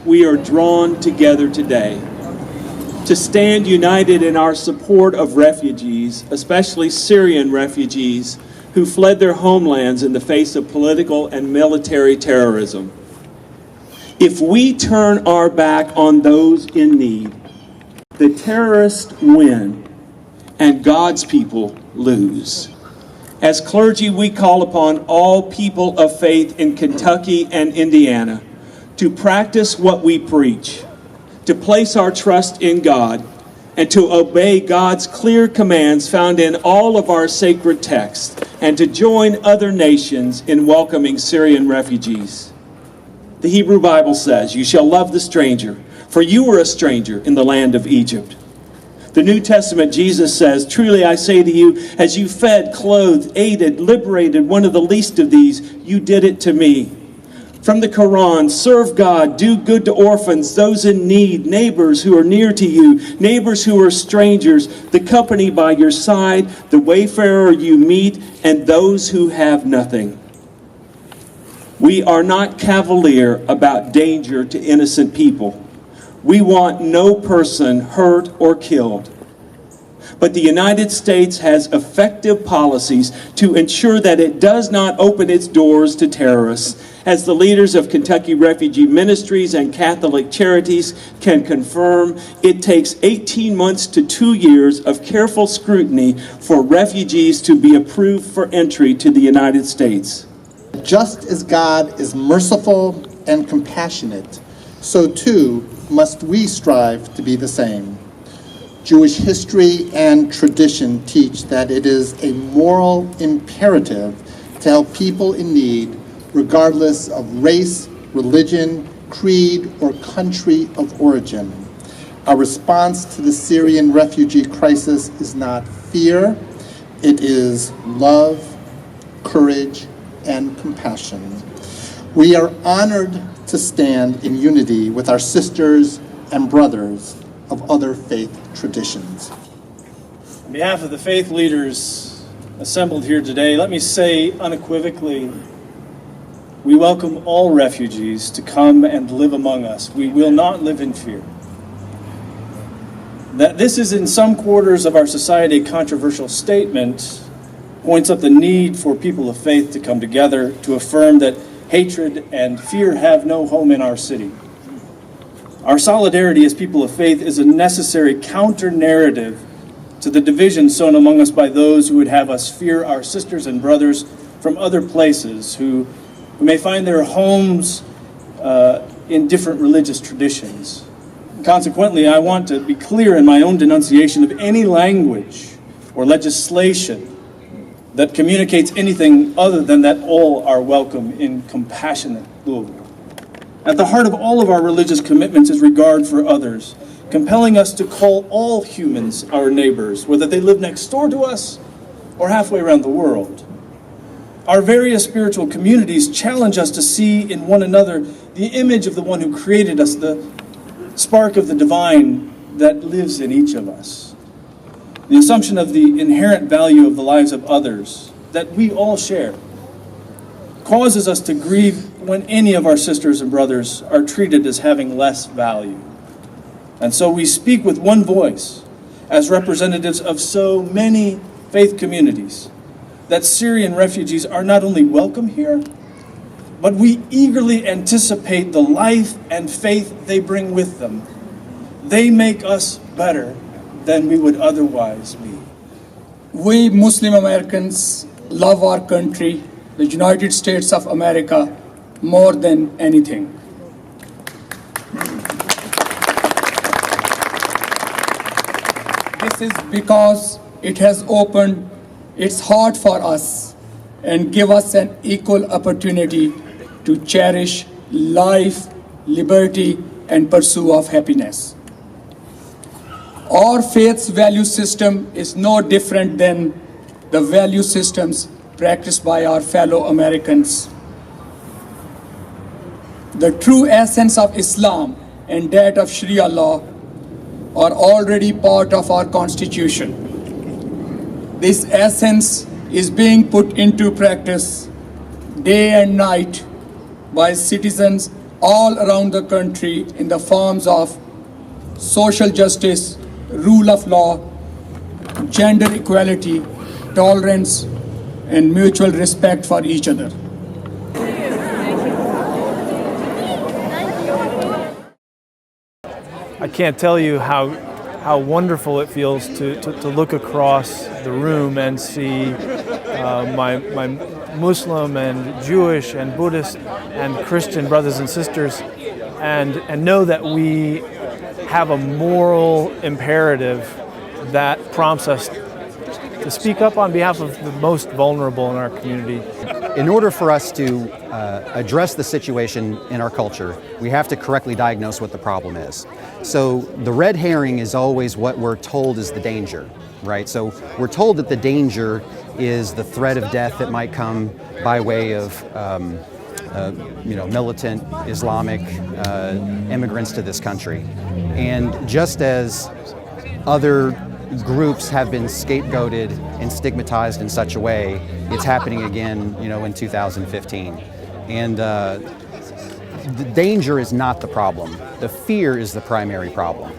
we are drawn together today to stand united in our support of refugees, especially Syrian refugees who fled their homelands in the face of political and military terrorism. If we turn our back on those in need, the terrorists win and God's people lose. As clergy, we call upon all people of faith in Kentucky and Indiana to practice what we preach, to place our trust in God, and to obey God's clear commands found in all of our sacred texts, and to join other nations in welcoming Syrian refugees. The Hebrew Bible says, "You shall love the stranger, for you were a stranger in the land of Egypt." The New Testament, Jesus says, "Truly I say to you, as you fed, clothed, aided, liberated one of the least of these, you did it to me." From the Quran, serve God, do good to orphans, those in need, neighbors who are near to you, neighbors who are strangers, the company by your side, the wayfarer you meet, and those who have nothing. We are not cavalier about danger to innocent people. We want no person hurt or killed. But the United States has effective policies to ensure that it does not open its doors to terrorists. As the leaders of Kentucky Refugee Ministries and Catholic Charities can confirm, it takes 18 months to 2 years of careful scrutiny for refugees to be approved for entry to the United States. Just as God is merciful and compassionate, so too must we strive to be the same. Jewish history and tradition teach that it is a moral imperative to help people in need, regardless of race, religion, creed, or country of origin. Our response to the Syrian refugee crisis is not fear, it is love, courage, and compassion. We are honored to stand in unity with our sisters and brothers of other faith traditions. On behalf of the faith leaders assembled here today, let me say unequivocally, we welcome all refugees to come and live among us. We will not live in fear. That this is in some quarters of our society a controversial statement points up the need for people of faith to come together to affirm that hatred and fear have no home in our city. Our solidarity as people of faith is a necessary counter-narrative to the division sown among us by those who would have us fear our sisters and brothers from other places who may find their homes in different religious traditions. Consequently, I want to be clear in my own denunciation of any language or legislation that communicates anything other than that all are welcome in compassionate Louisville. At the heart of all of our religious commitments is regard for others, compelling us to call all humans our neighbors, whether they live next door to us or halfway around the world. Our various spiritual communities challenge us to see in one another the image of the one who created us, the spark of the divine that lives in each of us. The assumption of the inherent value of the lives of others that we all share causes us to grieve when any of our sisters and brothers are treated as having less value. And so we speak with one voice as representatives of so many faith communities that Syrian refugees are not only welcome here, but we eagerly anticipate the life and faith they bring with them. They make us better than we would otherwise be. We Muslim Americans love our country, the United States of America, more than anything. This is because it has opened its heart for us and give us an equal opportunity to cherish life, liberty, and pursue of happiness. Our faith's value system is no different than the value systems practiced by our fellow Americans. The true essence of Islam and that of Sharia law are already part of our Constitution. This essence is being put into practice day and night by citizens all around the country in the forms of social justice, rule of law, gender equality, tolerance, and mutual respect for each other. I can't tell you how wonderful it feels to look across the room and see my Muslim and Jewish and Buddhist and Christian brothers and sisters and know that we have a moral imperative that prompts us to speak up on behalf of the most vulnerable in our community. In order for us to address the situation in our culture, we have to correctly diagnose what the problem is. So the red herring is always what we're told is the danger, right? So we're told that the danger is the threat of death that might come by way of militant Islamic immigrants to this country. And just as other groups have been scapegoated and stigmatized in such a way, it's happening again, in 2015. And the danger is not the problem. The fear is the primary problem.